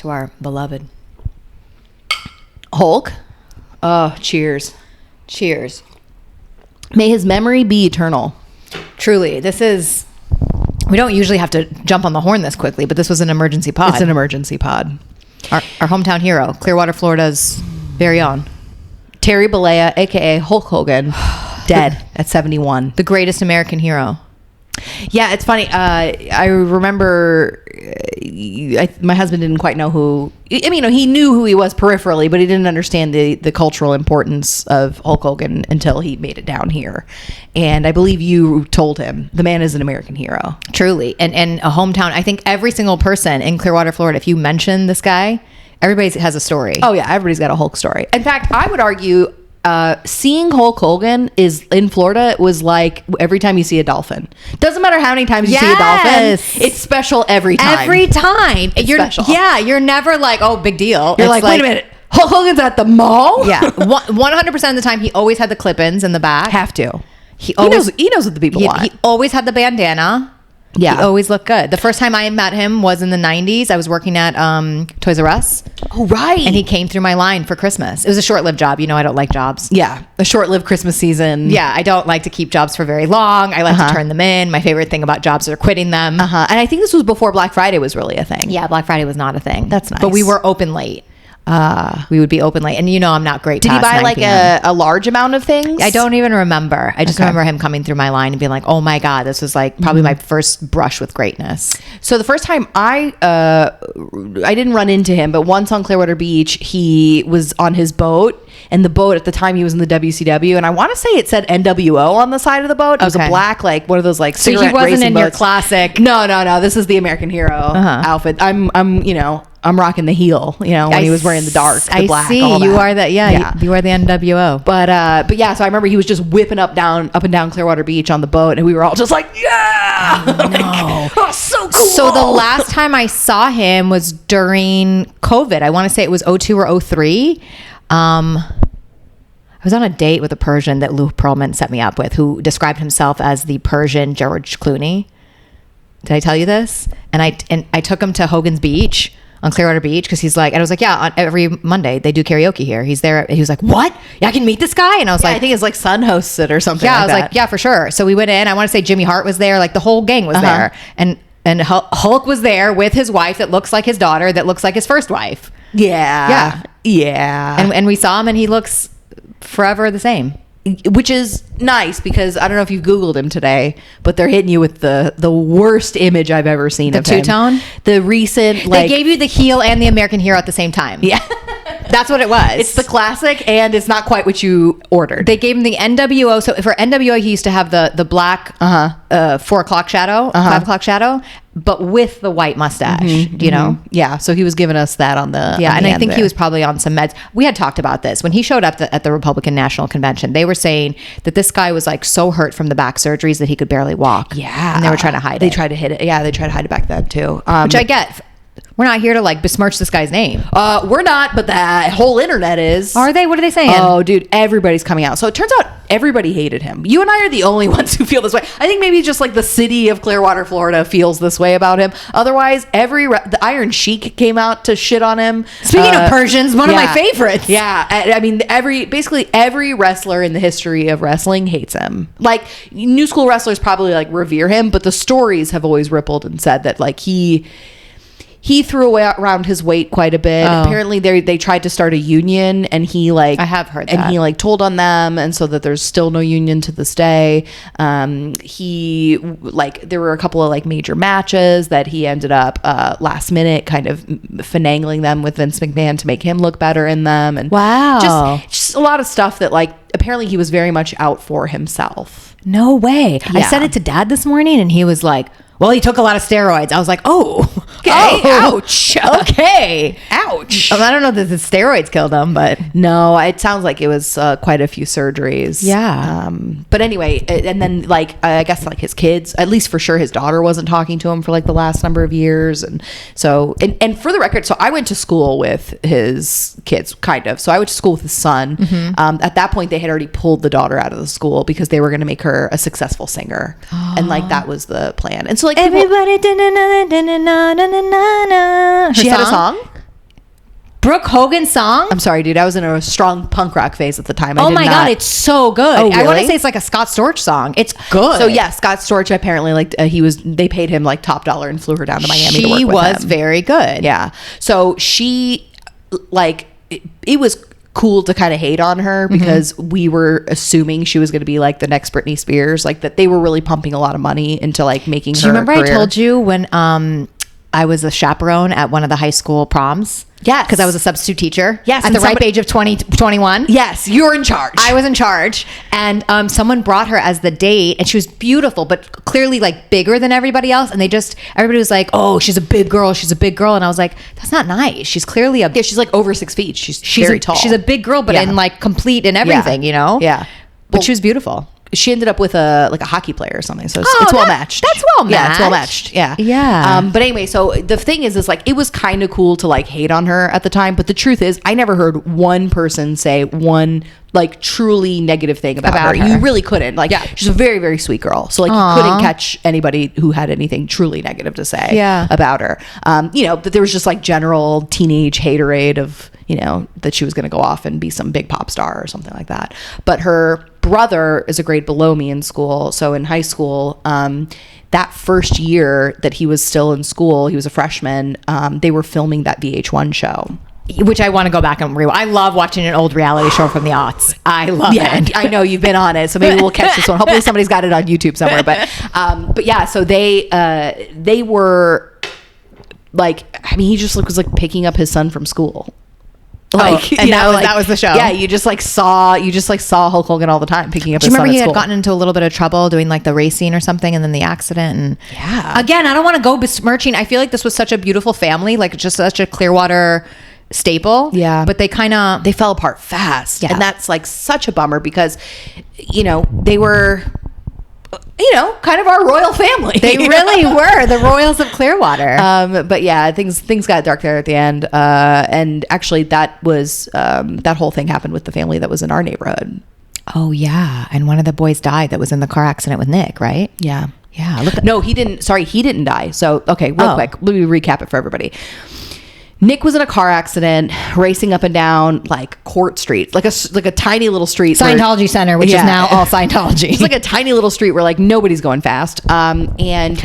to our beloved Hulk. Oh, cheers. Cheers. May his memory be eternal. Truly, we don't usually have to jump on the horn this quickly, but this was an emergency pod. It's an emergency pod. Our hometown hero, Clearwater, Florida's very own. Terry Bollea, a.k.a. Hulk Hogan, dead at 71. The greatest American hero. Yeah, it's funny. I remember my husband didn't quite know who... I mean, he knew who he was peripherally, but he didn't understand the cultural importance of Hulk Hogan until he made it down here. And I believe you told him, the man is an American hero. Truly. And a hometown. I think every single person in Clearwater, Florida, if you mention this guy, everybody has a story. Oh, yeah. Everybody's got a Hulk story. In fact, I would argue... seeing Hulk Hogan is in Florida was like every time you see a dolphin. Doesn't matter how many times you see a dolphin, it's special every time. Every time. It's special. Yeah, you're never like, oh, big deal. You're like, wait a minute, Hulk Hogan's at the mall? Yeah, 100% of the time he always had the clip-ins in the back. Have to. He knows what the people want. He always had the bandana. Yeah. He always looked good. The first time I met him was in the 90s. I was working at Toys R Us. Oh, right. And he came through my line for Christmas. It was a short-lived job. You know, I don't like jobs. Yeah. A short-lived Christmas season. Yeah. I don't like to keep jobs for very long. I like to turn them in. My favorite thing about jobs are quitting them. And I think this was before Black Friday was really a thing. Yeah. Black Friday was not a thing. That's nice. But we were open late. We would be open late. And you know I'm not great. Did he buy like a large amount of things? I don't even remember. I just remember him coming through my line and being like, oh my God, this was like probably my first brush with greatness. So the first time I didn't run into him, but once on Clearwater Beach, he was on his boat. And the boat at the time he was in the WCW, and I want to say it said NWO on the side of the boat. It was a black, like one of those like cigarette he wasn't racing in boats. your classic. No. This is the American Hero outfit. I'm rocking the heel. You know, when he was wearing the dark, the black. I see. All that. You are that. Yeah. You are the NWO. But yeah. So I remember he was just whipping up and down Clearwater Beach on the boat, and we were all just like, yeah. Oh, so cool. So the last time I saw him was during COVID. I want to say it was 02 or 03. I was on a date with a Persian that Lou Pearlman set me up with, who described himself as the Persian George Clooney. Did I tell you this? And I took him to Hogan's Beach on Clearwater Beach because he's like, and I was like, yeah, on every Monday they do karaoke here. He's there. And he was like, what? Yeah, I can meet this guy? And I was like, I think his like son hosts it or something. Yeah, I was like, yeah, for sure. So we went in. I want to say Jimmy Hart was there. Like the whole gang was there. And Hulk was there with his wife that looks like his daughter that looks like his first wife. Yeah. And we saw him and he looks forever the same, which is nice because I don't know if you Googled him today, but they're hitting you with the worst image I've ever seen of him. The two-tone? The recent, they gave you the heel and the American Hero at the same time. Yeah. That's what it was. It's the classic and it's not quite what you ordered. They gave him the NWO. So for NWO, he used to have the black 4 o'clock shadow, 5 o'clock shadow, but with the white mustache, you know? Yeah. So he was giving us that on the... Yeah. And I think he was probably on some meds. We had talked about this. When he showed up at the Republican National Convention, they were saying that this guy was like so hurt from the back surgeries that he could barely walk. Yeah. And they were trying to hide it. They tried to hide it. Yeah. They tried to hide it back then too. Which I get. We're not here to like besmirch this guy's name. We're not, but the whole internet is. Are they? What are they saying? Oh, dude, everybody's coming out. So it turns out everybody hated him. You and I are the only ones who feel this way. I think maybe just like the city of Clearwater, Florida feels this way about him. Otherwise, the Iron Sheik came out to shit on him. Speaking of Persians, one of my favorites. Yeah. I mean, basically every wrestler in the history of wrestling hates him. Like new school wrestlers probably like revere him, but the stories have always rippled and said that like he threw around his weight quite a bit. Apparently they tried to start a union and he like... I have heard that. And he like told on them, and so that there's still no union to this day. He like... There were a couple of like major matches that he ended up last minute kind of finagling them with Vince McMahon to make him look better in them. And wow. Just a lot of stuff that like... Apparently he was very much out for himself. No way. Yeah. I said it to Dad this morning and he was like, well, he took a lot of steroids. I was like, oh, okay. Oh, ouch. Okay. Ouch. I don't know that the steroids killed him, but. No, it sounds like it was quite a few surgeries. Yeah. But anyway, and then like, I guess like his kids, at least for sure, his daughter wasn't talking to him for like the last number of years. And so, and for the record, so I went to school with his kids, kind of. So I went to school with his son. At that point, they had already pulled the daughter out of the school because they were going to make her a successful singer. And like, that was the plan. And so like everybody she had a song? Brooke Hogan's song? I'm sorry, dude. I was in a strong punk rock phase at the time. Oh my God, it's so good. Oh, I want to really? say it's like a Scott Storch song. It's good. So yeah, Scott Storch apparently they paid him like top dollar and flew her down to Miami to work with him. She was very good. Yeah. So she like it was cool to kind of hate on her because we were assuming she was going to be like the next Britney Spears, like that they were really pumping a lot of money into like making her. Do you remember career. I told you when I was a chaperone at one of the high school proms? Yes. Because I was a substitute teacher. Yes. At the ripe age of 21. Yes, you're in charge. I was in charge. And someone brought her as the date, and she was beautiful, but clearly like bigger than everybody else. And everybody was like, oh, she's a big girl. She's a big girl. And I was like, that's not nice. She's clearly Yeah, she's like over 6 feet. She's very tall. She's a big girl, but in like complete and everything, you know? Yeah. But she was beautiful. She ended up with a hockey player or something, so it's well matched. That's well matched. Yeah, it's well matched. Yeah, yeah. But anyway, so the thing is like it was kind of cool to like hate on her at the time, but the truth is, I never heard one person say one like truly negative thing about her. You really couldn't. Like, she's a very, very sweet girl. So like you couldn't catch anybody who had anything truly negative to say about her. You know, but there was just like general teenage haterade of, you know, that she was going to go off and be some big pop star or something like that. But her brother is a grade below me in school. So in high school, that first year that he was still in school, he was a freshman, they were filming that VH1 show. Which I want to go back and rewatch. I love watching an old reality show from the aughts. I love it. I know you've been on it, so maybe we'll catch this one. Hopefully somebody's got it on YouTube somewhere. But yeah, so they were like, I mean, he just was like picking up his son from school. Like, and that was the show. Yeah, you just saw Hulk Hogan all the time picking up his son at school. Do you remember he had gotten into a little bit of trouble doing like the racing or something, and then the accident? And again, I don't want to go besmirching. I feel like this was such a beautiful family, like just such a Clearwater staple. Yeah, but they fell apart fast. Yeah, and that's like such a bummer because, you know, they were, you know, kind of our royal family. They really were the royals of Clearwater. But yeah, things got dark there at the end. And actually that was, that whole thing happened with the family that was in our neighborhood. Oh yeah. And one of the boys died that was in the car accident with Nick, right? Yeah. Yeah. He didn't die. So, okay, real quick, let me recap it for everybody. Nick was in a car accident racing up and down like Court Street, like a tiny little street. Scientology Center, which is now all Scientology. It's like a tiny little street where like nobody's going fast. And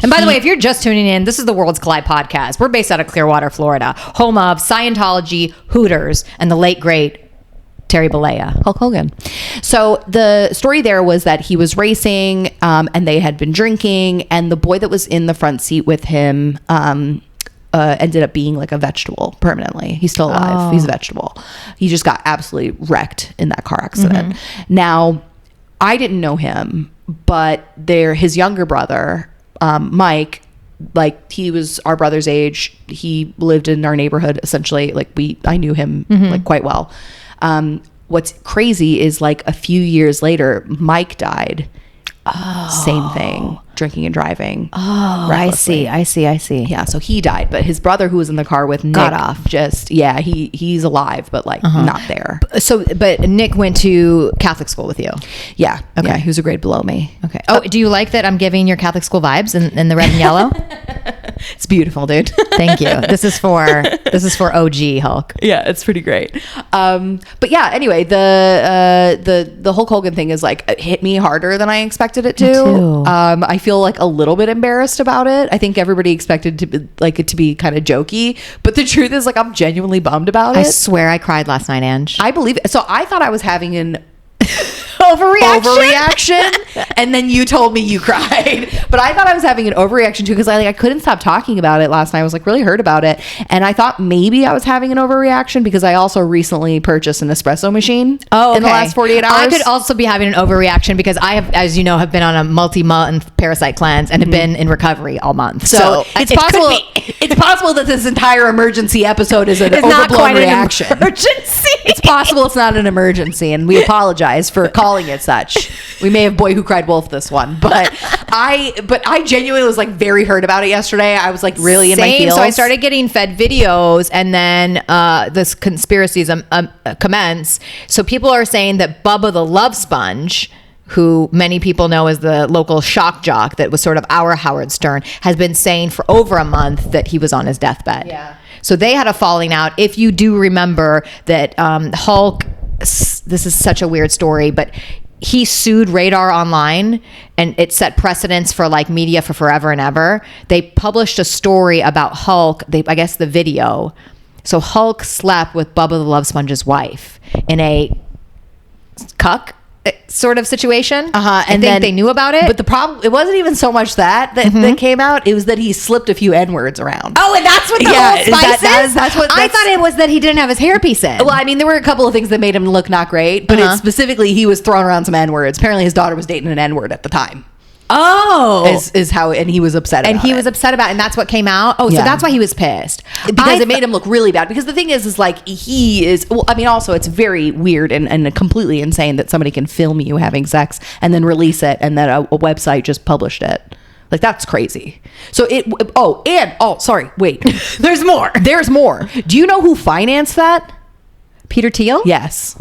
by the way, if you're just tuning in, this is the Worlds Collide podcast. We're based out of Clearwater, Florida, home of Scientology, Hooters, and the late great Terry Bollea. Hulk Hogan. So the story there was that he was racing and they had been drinking, and the boy that was in the front seat with him ended up being like a vegetable permanently. He's still alive. He's a vegetable. He just got absolutely wrecked in that car accident. Now, I didn't know him, but his younger brother, Mike, like he was our brother's age. He lived in our neighborhood essentially. Like I knew him like quite well. What's crazy is like a few years later, Mike died. Same thing, drinking and driving. Recklessly. I see. Yeah, so he died, but his brother who was in the car with Nick got off. He's alive, but like not there. So, but Nick went to Catholic school with you. Yeah. Okay. Yeah, he was a grade below me. Okay. Oh, do you like that I'm giving your Catholic school vibes in the red and yellow? It's beautiful, dude. Thank you. This is for OG Hulk. Yeah, it's pretty great. But yeah, anyway, the Hulk Hogan thing is like it hit me harder than I expected it to. Me too. I feel like a little bit embarrassed about it. I think everybody expected it to be kind of jokey, but the truth is like I'm genuinely bummed about it. I swear I cried last night, Ange. I believe it. So I thought I was having an overreaction, and then you told me you cried, but I thought I was having an overreaction too because I couldn't stop talking about it last night. I was like really hurt about it, and I thought maybe I was having an overreaction because I also recently purchased an espresso machine in the last 48 hours. I could also be having an overreaction because I have, as you know, have been on a multi-month parasite cleanse and have been in recovery all month. So it's possible. It's possible that this entire emergency episode is an overblown reaction. Emergency. It's possible it's not an emergency, and we apologize for calling it such. We may have Boy Who Cried Wolf this one, but I genuinely was like very hurt about it yesterday. I was like really in my feels. So I started getting fed videos, and then this conspiracies commence. So people are saying that Bubba the Love Sponge, who many people know as the local shock jock that was sort of our Howard Stern, has been saying for over a month that he was on his deathbed. Yeah. So they had a falling out. If you do remember that Hulk, this is such a weird story, but he sued Radar Online and it set precedents for like media for forever and ever. They published a story about Hulk, I guess the video. So Hulk slept with Bubba the Love Sponge's wife in a cuck sort of situation. And then they knew about it. But the problem, it wasn't even so much that came out. It was that he slipped a few N-words around. Oh, and that's what the whole spice is? That's what I thought it was that he didn't have his hairpiece in. Well, I mean, there were a couple of things that made him look not great, but it's specifically he was throwing around some N-words. Apparently his daughter was dating an N-word at the time. Oh, is how, and he was upset about it. And he was upset about it, and that's what came out. Oh, so that's why he was pissed. Because it made him look really bad. Because the thing is like, he is, well, I mean, also it's very weird and completely insane that somebody can film you having sex and then release it and then a website just published it. Like, that's crazy. So sorry, wait. There's more. There's more. Do you know who financed that? Peter Thiel? Yes.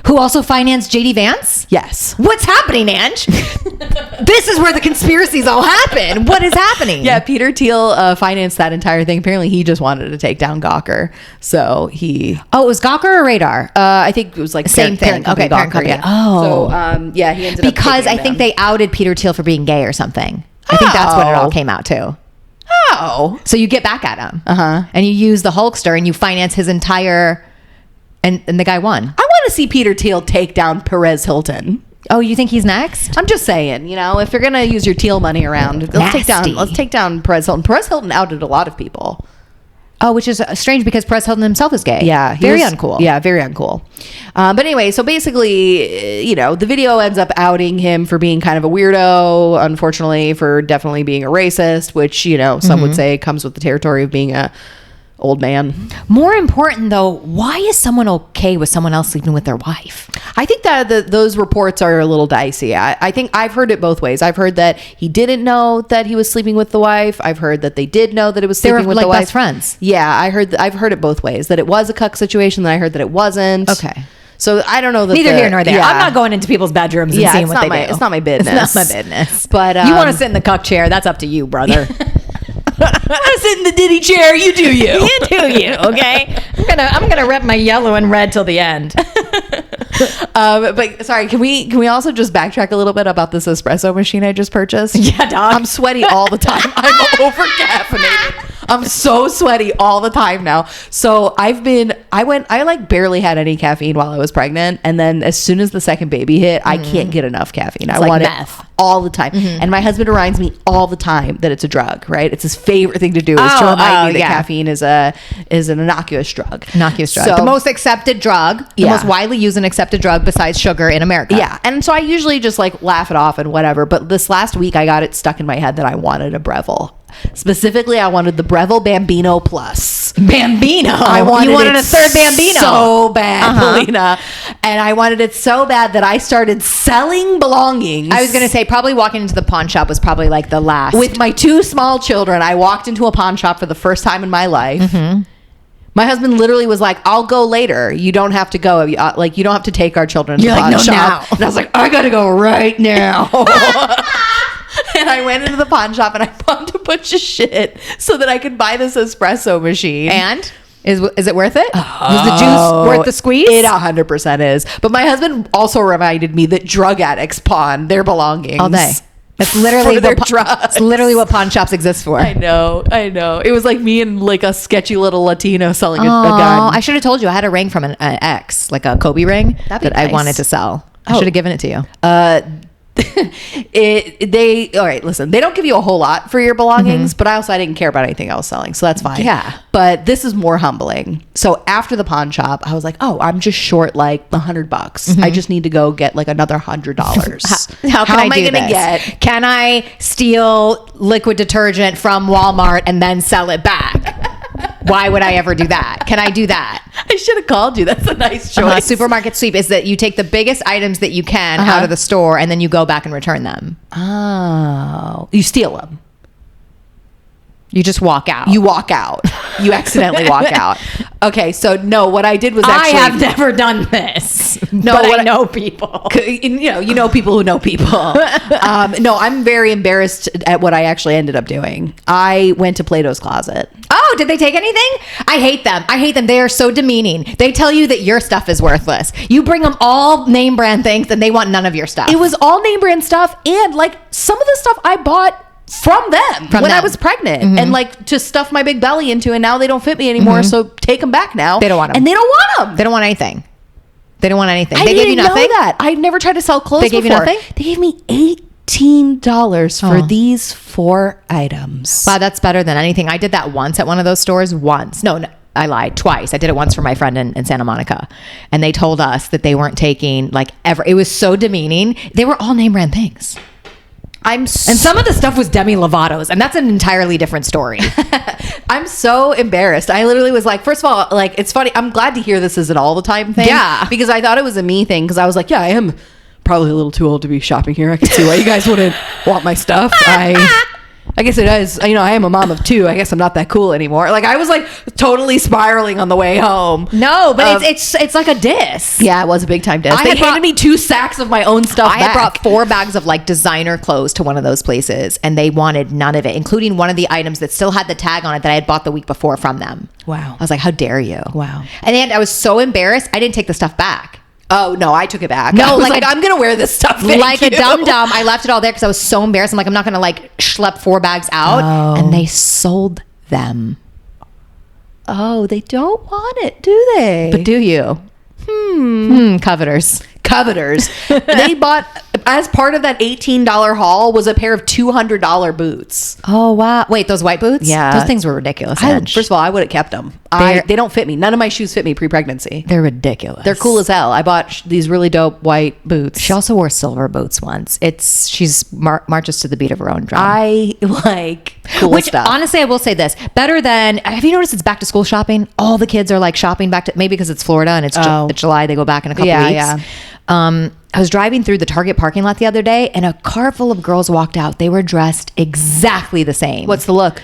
Who also financed JD Vance? Yes. What's happening, Ange? This is where the conspiracies all happen. What is happening? Yeah, Peter Thiel financed that entire thing. Apparently, he just wanted to take down Gawker. So he... Oh, it was Gawker or Radar? I think it was like... Same thing. Okay, parent company. Yeah. Oh. So, he ended up... Because I think they outed Peter Thiel for being gay or something. I think that's what it all came out to. Oh. So you get back at him. And you use the Hulkster and you finance his entire... And the guy won. I want to see Peter Thiel take down Perez Hilton. Oh, you think he's next? I'm just saying, if you're gonna use your Thiel money around, let's take down Perez Hilton. Perez Hilton outed a lot of people. Oh, which is strange because Perez Hilton himself is gay. Yeah, very uncool. Yeah, very uncool. But anyway, so basically, the video ends up outing him for being kind of a weirdo. Unfortunately, for definitely being a racist, which some would say comes with the territory of being a old man. More important though, why is someone okay with someone else sleeping with their wife? I think that those reports are a little dicey. I think I've heard it both ways. I've heard that he didn't know that he was sleeping with the wife. I've heard that they did know that it was sleeping with the wife. Best friends. Yeah, I've heard it both ways. That it was a cuck situation. Then I heard that it wasn't. Okay. So I don't know. Neither here nor there. Yeah. I'm not going into people's bedrooms and seeing what they do. It's not my business. It's not my business. But you want to sit in the cuck chair? That's up to you, brother. I sit in the Diddy chair. You do you. You do you. Okay. I'm gonna rep my yellow and red till the end. But sorry, can we also just backtrack a little bit about this espresso machine I just purchased? Yeah, dog. I'm sweaty all the time. I'm over caffeinated. I'm so sweaty all the time now. So I barely had any caffeine while I was pregnant, and then as soon as the second baby hit, I can't get enough caffeine. I want meth. it all the time. And my husband reminds me all the time that it's a drug, right? It's his favorite thing to do is to remind me that caffeine is an innocuous drug. So, the most accepted drug, the most widely used and accepted drug besides sugar in America. Yeah. And so I usually just like laugh it off and whatever. But this last week I got it stuck in my head that I wanted a Breville. Specifically, I wanted the Breville Bambino Plus. Bambino? You wanted a third Bambino? So bad, Polina. And I wanted it so bad that I started selling belongings. I was going to say, probably walking into the pawn shop was probably like the last. With my two small children, I walked into a pawn shop for the first time in my life. My husband literally was like, I'll go later. You don't have to go. You don't have to take our children to the pawn shop. Now. And I was like, I got to go right now. And I went into the pawn shop and I bought a bunch of shit so that I could buy this espresso machine. And is it worth it? Is the juice worth the squeeze? It 100% is. But my husband also reminded me that drug addicts pawn their belongings all day. That's literally drugs. It's literally what pawn shops exist for. I know. It was like me and like a sketchy little Latino selling a gun. I should have told you. I had a ring from an ex, like a Kobe ring that I wanted to sell. I should have given it to you. All right, listen, they don't give you a whole lot for your belongings, but I didn't care about anything else selling, so that's fine. Yeah. But this is more humbling. So after the pawn shop, I was like, oh, I'm just short like $100. I just need to go get like another $100. How am I gonna get? Can I steal liquid detergent from Walmart and then sell it back? Why would I ever do that? Can I do that? I should have called you. That's a nice choice. Supermarket sweep is that you take the biggest items that you can out of the store and then you go back and return them. Oh. You steal them. You just walk out. You walk out. You accidentally walk out. Okay, so no, what I did was actually... I have never done this. No, but I know people. You know people who know people. No, I'm very embarrassed at what I actually ended up doing. I went to Plato's Closet. Oh, did they take anything? I hate them. They are so demeaning. They tell you that your stuff is worthless. You bring them all name brand things and they want none of your stuff. It was all name brand stuff, and like some of the stuff I bought from them when I was pregnant, and like to stuff my big belly into, and now they don't fit me anymore. So take them back now. They don't want them, and they don't want them. They don't want anything. They don't want anything. I They gave you didn't know nothing. that. I never tried to sell clothes. They gave you before. nothing? They gave me $18 for these 4 items. Wow, that's better than anything. I did that once at one of those stores. No, I lied twice. I did it once for my friend in Santa Monica, and they told us that they weren't taking like ever. It was so demeaning. They were all name brand things. And some of the stuff was Demi Lovato's, and that's an entirely different story. I'm so embarrassed. I literally was like, first of all, like, it's funny. I'm glad to hear this is an all the time thing. Yeah. Because I thought it was a me thing. Because I was like, yeah, I am probably a little too old to be shopping here. I can see why you guys wouldn't want my stuff. I guess it is. I am a mom of 2. I guess I'm not that cool anymore. Like, I was like totally spiraling on the way home. No, but it's like a diss. Yeah, it was a big time diss. They handed me 2 sacks of my own stuff. I had brought 4 bags of like designer clothes to one of those places, and they wanted none of it, including one of the items that still had the tag on it that I had bought the week before from them. Wow. I was like, how dare you? Wow. And then I was so embarrassed, I didn't take the stuff back. Oh, no, I took it back. No, I was like I'm going to wear this stuff. Like a dum-dum. I left it all there because I was so embarrassed. I'm like, I'm not going to like schlep 4 bags out. Oh. And they sold them. Oh, they don't want it, do they? But do you? Coveters. They bought, as part of that $18 haul, was a pair of $200 boots. Oh, wow. Wait, those white boots? Yeah. Those things were ridiculous. First of all, I would have kept them. They don't fit me. None of my shoes fit me pre-pregnancy. They're ridiculous. They're cool as hell. I bought these really dope white boots. She also wore silver boots once. She's marches to the beat of her own drum. I like cool Which, stuff. honestly, I will say this. Better than, have you noticed it's back to school shopping? All the kids are like shopping back to, maybe because it's Florida and it's July, they go back in a couple weeks. Yeah. I was driving through the Target parking lot the other day, and a car full of girls walked out. They were dressed exactly the same. What's the look?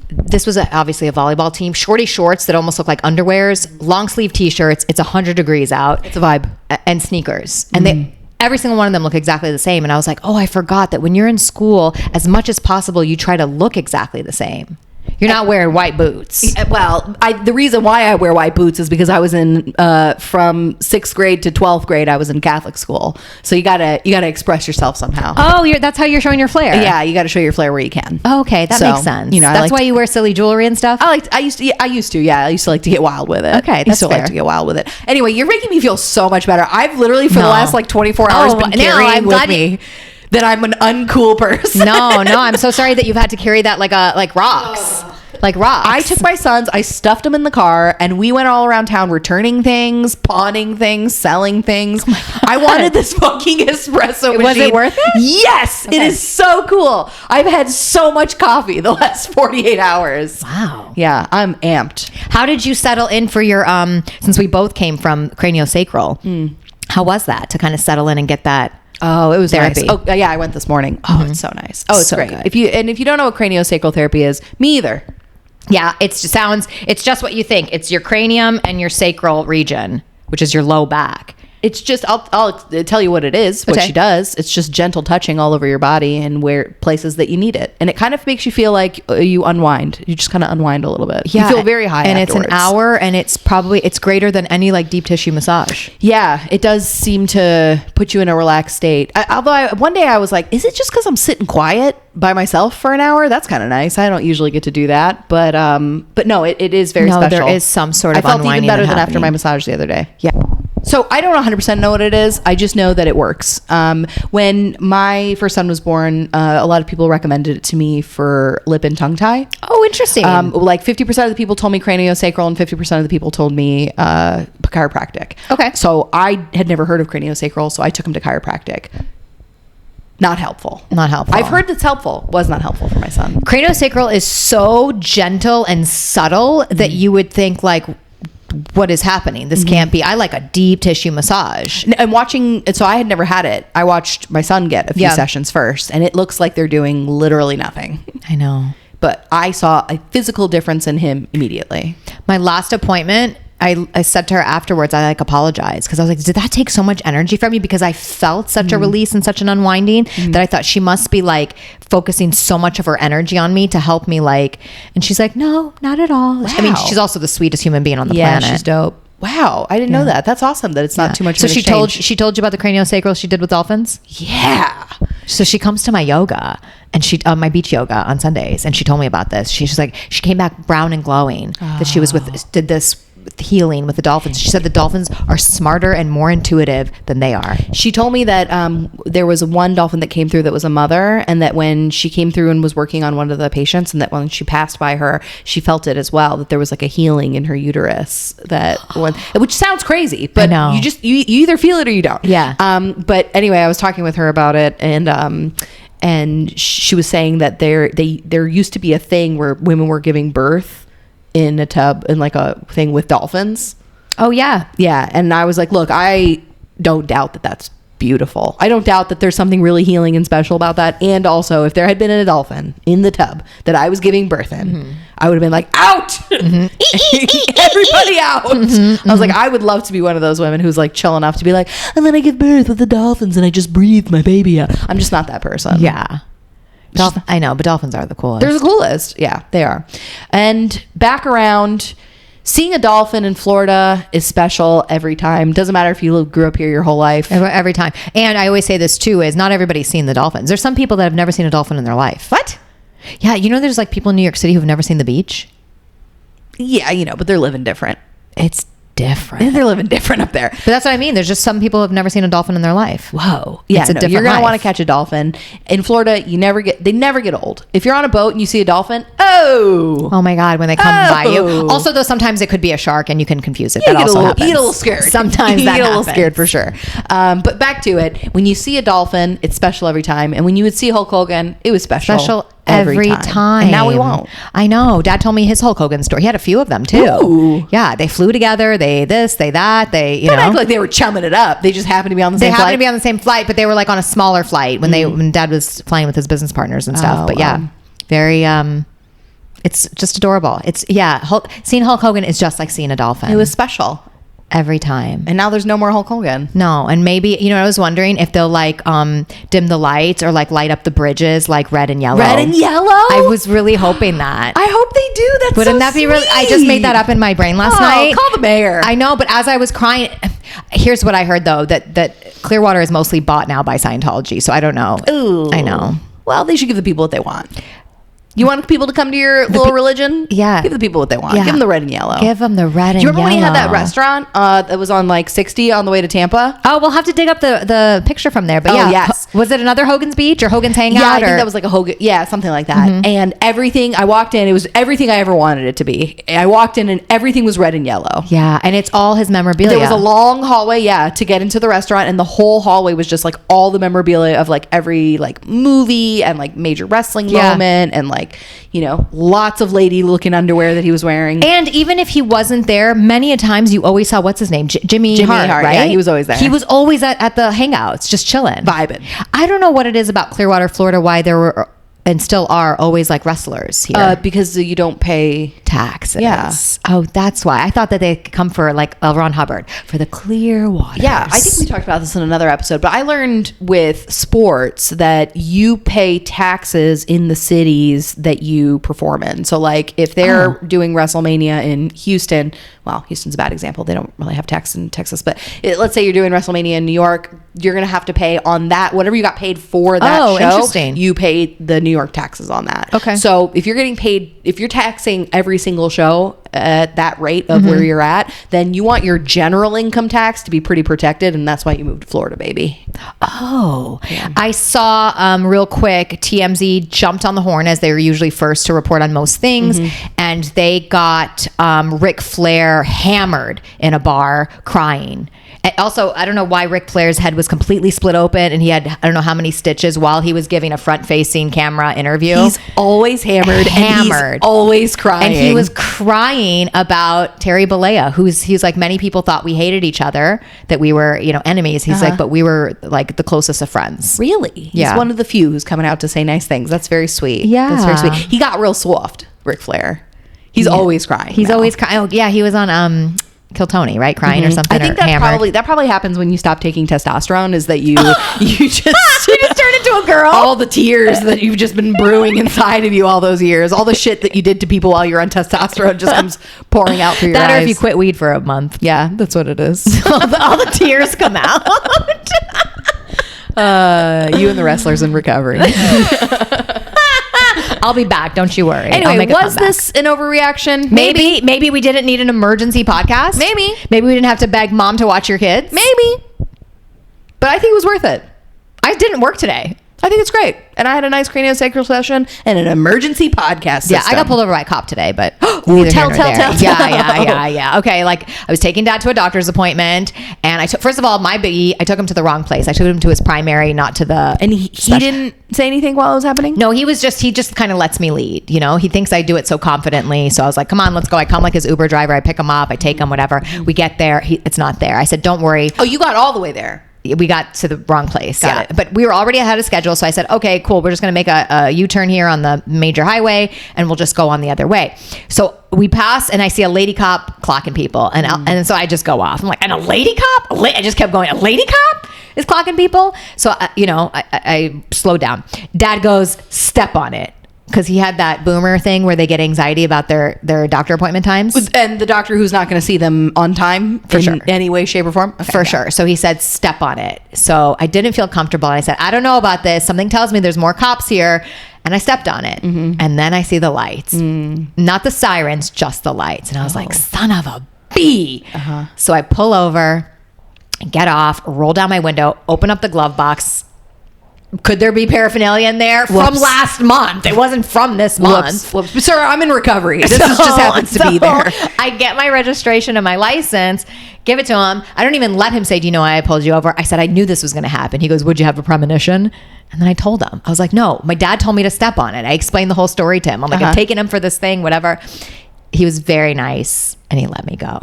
This was obviously a volleyball team. Shorty shorts that almost look like underwears, long sleeve t-shirts. It's 100 degrees out. It's a vibe. And sneakers. And every single one of them look exactly the same. And I was like, oh, I forgot that when you're in school, as much as possible, you try to look exactly the same. You're not wearing white boots. Well, the reason why I wear white boots is because I was in from 6th grade to 12th grade. I was in Catholic school, so you gotta express yourself somehow. Oh, that's how you're showing your flair. Yeah, you got to show your flair where you can. Oh, okay, that makes sense. That's why you wear silly jewelry and stuff. I used to like to get wild with it. Okay, that's fair. Like to get wild with it. Anyway, you're making me feel so much better. I've literally for the last like 24 hours been carrying with me that I'm an uncool person. No, I'm so sorry that you've had to carry that like rocks. Like rocks. I took my sons, I stuffed them in the car, and we went all around town returning things, pawning things, selling things. I wanted this fucking espresso machine. Was it worth it? Yes, okay. It is so cool. I've had so much coffee the last 48 hours. Wow. Yeah, I'm amped. How did you settle in for your since we both came from Cranio-Sacral? How was that to kind of settle in and get that? Oh, it was therapy. Nice. Oh, yeah, I went this morning. Oh, it's so nice. Oh, it's so great. Good. If you don't know what Cranio-Sacral Therapy is, me either. Yeah, it's just what you think. It's your cranium and your sacral region, which is your low back. It's just, I'll tell you what it is, what she does. It's just gentle touching all over your body and where places that you need it. And it kind of makes you feel like you unwind. You just kind of unwind a little bit. Yeah, you feel very high and afterwards. It's an hour, and it's greater than any like deep tissue massage. Yeah, it does seem to put you in a relaxed state. One day I was like, is it just because I'm sitting quiet by myself for an hour? That's kind of nice. I don't usually get to do that, but no, it is very special. There is some sort of I felt unwinding even better than happening. after my massage the other day. Yeah. So I don't 100% know what it is. I just know that it works. When my first son was born, a lot of people recommended it to me for lip and tongue tie. Oh, interesting. Like 50% of the people told me craniosacral and 50% of the people told me chiropractic. Okay. So I had never heard of craniosacral, so I took him to chiropractic. Not helpful. I've heard that's helpful. Was not helpful for my son. Craniosacral is so gentle and subtle that you would think like, what is happening? This can't be. I like a deep tissue massage. And so I had never had it. I watched my son get a few sessions first, and it looks like they're doing literally nothing. I know. But I saw a physical difference in him immediately. My last appointment, I said to her afterwards, I like apologized because I was like, did that take so much energy from me? Because I felt such a release and such an unwinding that I thought she must be like focusing so much of her energy on me to help me, like, and she's like, no, not at all. Wow. I mean, she's also the sweetest human being on the planet. She's dope. Wow, I didn't know that. That's awesome that it's not too much. So of an she told you about the craniosacral she did with dolphins? Yeah. So she comes to my yoga and my beach yoga on Sundays, and she told me about this. She's like, she came back brown and glowing that she was did this healing with the dolphins. She said the dolphins are smarter and more intuitive than they are. She told me that there was one dolphin that came through that was a mother, and that when she came through and was working on one of the patients, and that when she passed by her, she felt it as well, that there was like a healing in her uterus which sounds crazy, but you either feel it or you don't. Yeah. But anyway, I was talking with her about it, and she was saying that there used to be a thing where women were giving birth in a tub and like a thing with dolphins. Oh yeah. Yeah. And I was like, look, I don't doubt that that's beautiful. I don't doubt that there's something really healing and special about that. And also, if there had been a dolphin in the tub that I was giving birth in, I would have been like, out! Everybody out! I was like, I would love to be one of those women who's like chill enough to be like, and then I give birth with the dolphins and I just breathe my baby out. I'm just not that person. Yeah. I know, but dolphins are the coolest. They're the coolest. Yeah, they are. And back around, seeing a dolphin in Florida is special every time. Doesn't matter if you grew up here your whole life. Every time. And I always say this too, is not everybody's seen the dolphins. There's some people that have never seen a dolphin in their life. What? Yeah, there's like people in New York City who've never seen the beach. Yeah, but they're living different. It's different. They're living different up there. But that's what I mean. There's just some people who have never seen a dolphin in their life. Whoa. Yeah, it's a different you're going to life. want to catch a dolphin. In Florida, they never get old. If you're on a boat and you see a dolphin, oh my God, when they come by you. Also, though, sometimes it could be a shark and you can confuse it. Yeah, that also happens. You get a little scared. Sometimes you that get a little happens. scared for sure. But back to it. When you see a dolphin, it's special every time. And when you would see Hulk Hogan, it was special every time. And now we won't. I know. Dad told me his Hulk Hogan story. He had a few of them too. Ooh. Yeah, they flew together. They this, they that. They Don't act like they were chumming it up. They just happened to be on the same flight. They happened to be on the same flight, but they were like on a smaller flight when Dad was flying with his business partners and stuff. But yeah, very. It's just adorable. Seeing Hulk Hogan is just like seeing a dolphin. It was special. Every time. And now there's no more Hulk Hogan. No. And maybe, I was wondering if they'll like dim the lights or like light up the bridges like red and yellow. Red and yellow? I was really hoping that. I hope they do. That's Wouldn't so that be sweet. really? I just made that up in my brain last night. Call the mayor. I know, but as I was crying, here's what I heard though, that Clearwater is mostly bought now by Scientology. So I don't know. Ooh. I know. Well, they should give the people what they want. You want people to come to your little religion? Yeah. Give the people what they want. Yeah. Give them the red and yellow. Give them the red and yellow. Do you remember when you had that restaurant that was on like 60 on the way to Tampa? Oh, we'll have to dig up the picture from there. But yeah. Yes. Was it another Hogan's Beach or Hogan's Hangout? Yeah, I think that was like a Hogan. Yeah, something like that. And everything, I walked in, it was everything I ever wanted it to be. I walked in and everything was red and yellow. Yeah, and it's all his memorabilia. There was a long hallway, to get into the restaurant, and the whole hallway was just like all the memorabilia of like every like movie and like major wrestling moment and like, lots of lady looking underwear that he was wearing. And even if he wasn't there, many a times you always saw, what's his name? Jimmy Hart, right? Yeah, he was always there. He was always at the hangouts, just chilling. Vibing. I don't know what it is about Clearwater, Florida, why there were and still are always like wrestlers here. Because you don't pay taxes. Yeah. Oh, that's why. I thought that they come for like Ron Hubbard for the Clearwater. Yeah, I think we talked about this in another episode, but I learned with sports that you pay taxes in the cities that you perform in. So like if they're doing WrestleMania in Houston, well, Houston's a bad example. They don't really have tax in Texas, but let's say you're doing WrestleMania in New York, you're going to have to pay on that, whatever you got paid for that show. Interesting. You pay the New York taxes on that. Okay. So if you're getting paid, if you're taxing every single show at that rate of where you're at, then you want your general income tax to be pretty protected, and that's why you moved to Florida, baby. Oh, yeah. I saw real quick, TMZ jumped on the horn as they were usually first to report on most things, and they got Ric Flair hammered in a bar crying. And also, I don't know why Ric Flair's head was completely split open and he had, I don't know how many stitches while he was giving a front-facing camera interview. He's always hammered. And he's always crying. And he was crying about Terry Bollea, he's like, many people thought we hated each other, that we were, enemies. He's like, but we were like the closest of friends. Really? Yeah. He's one of the few who's coming out to say nice things. That's very sweet. Yeah. That's very sweet. He got real soft, Ric Flair. He's always crying. He's always crying. Oh, yeah. He was on kill Tony, right? Crying or something. I think that probably happens when you stop taking testosterone, is that you just turn into a girl. All the tears that you've just been brewing inside of you all those years, all the shit that you did to people while you're on testosterone just comes pouring out through your eyes. That or if you quit weed for a month. Yeah, that's what it is. all the tears come out. You and the wrestlers in recovery. I'll be back. Don't you worry. Anyway, was this an overreaction? Maybe we didn't need an emergency podcast. Maybe we didn't have to beg mom to watch your kids. Maybe. But I think it was worth it. I didn't work today. I think it's great. And I had a nice craniosacral session and an emergency podcast system. Yeah, I got pulled over by a cop today, but tell. Yeah. Okay, like I was taking Dad to a doctor's appointment, and I took, first of all, my biggie, I took him to the wrong place. I took him to his primary, not to the. And he didn't say anything while it was happening? No, he just kind of lets me lead. You know, he thinks I do it so confidently. So I was like, come on, let's go. I come like his Uber driver. I pick him up. I take him, whatever. We get there. It's not there. I said, don't worry. Oh, you got all the way there. We got to the wrong place. Got it. But we were already ahead of schedule. So I said, okay, cool. We're just going to make a U-turn here on the major highway and we'll just go on the other way. So we pass and I see a lady cop clocking people. And so I just go off. I'm like, and a lady cop? I just kept going, a lady cop is clocking people? So, I slowed down. Dad goes, step on it. Because he had that boomer thing where they get anxiety about their doctor appointment times. And the doctor who's not going to see them on time in any way, shape, or form? Okay, for sure. So he said, step on it. So I didn't feel comfortable. I said, I don't know about this. Something tells me there's more cops here. And I stepped on it. Mm-hmm. And then I see the lights. Not the sirens, just the lights. And I was like, son of a bee. Uh-huh. So I pull over, get off, roll down my window, open up the glove box. Could there be paraphernalia in there? From last month. It wasn't from this month. Whoops. Sir, I'm in recovery. This just happens to be there. I get my registration and my license, give it to him. I don't even let him say, do you know why I pulled you over? I said, I knew this was going to happen. He goes, would you have a premonition? And then I told him. I was like, no, my dad told me to step on it. I explained the whole story to him. I'm like, I'm taking him for this thing, whatever. He was very nice and he let me go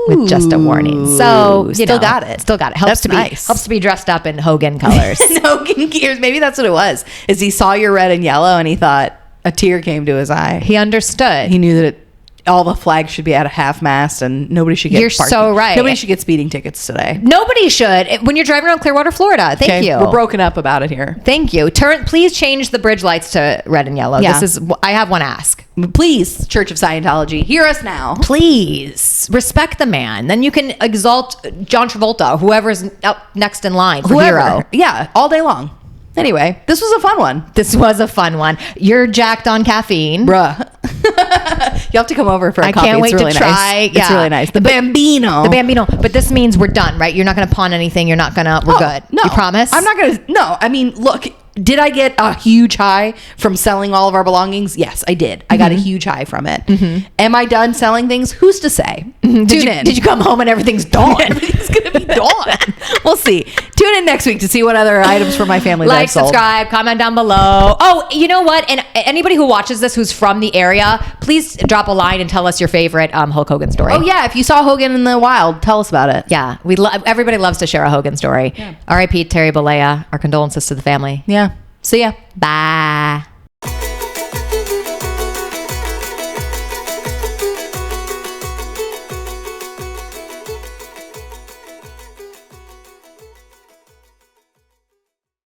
with just a warning. So Still got it. Helps to be dressed up in Hogan colors. Hogan gears. Maybe that's what it was. Is he saw your red and yellow and he thought a tear came to his eye. He understood. He knew that all the flags should be at a half mast and nobody should get You're so right. Nobody should get speeding tickets today. Nobody should. When you're driving around Clearwater, Florida. Thank you. We're broken up about it here. Thank you. Please change the bridge lights to red and yellow. Yeah. I have one ask. Please, Church of Scientology, hear us now. Please respect the man. Then you can exalt John Travolta, whoever's up next in line for hero. Yeah, all day long. Anyway, this was a fun one. You're jacked on caffeine. Bruh. You'll have to come over for a coffee. I can't wait to try. It's really nice. The Bambino. But this means we're done, right? You're not going to pawn anything. We're good. No. You promise? I'm not going to. No. I mean, look. Did I get a huge high from selling all of our belongings? Yes, I did. I got a huge high from it. Mm-hmm. Am I done selling things? Who's to say? Mm-hmm. Did you come home and everything's gone? Everything's going to be gone. We'll see. Tune in next week to see what other items for my family like, subscribe, comment down below. Oh, you know what? And anybody who watches this who's from the area, please drop a line and tell us your favorite Hulk Hogan story. Oh, yeah. If you saw Hogan in the wild, tell us about it. Yeah. Everybody loves to share a Hogan story. Yeah. R.I.P. Terry Bollea. Our condolences to the family. Yeah. See ya. Bye.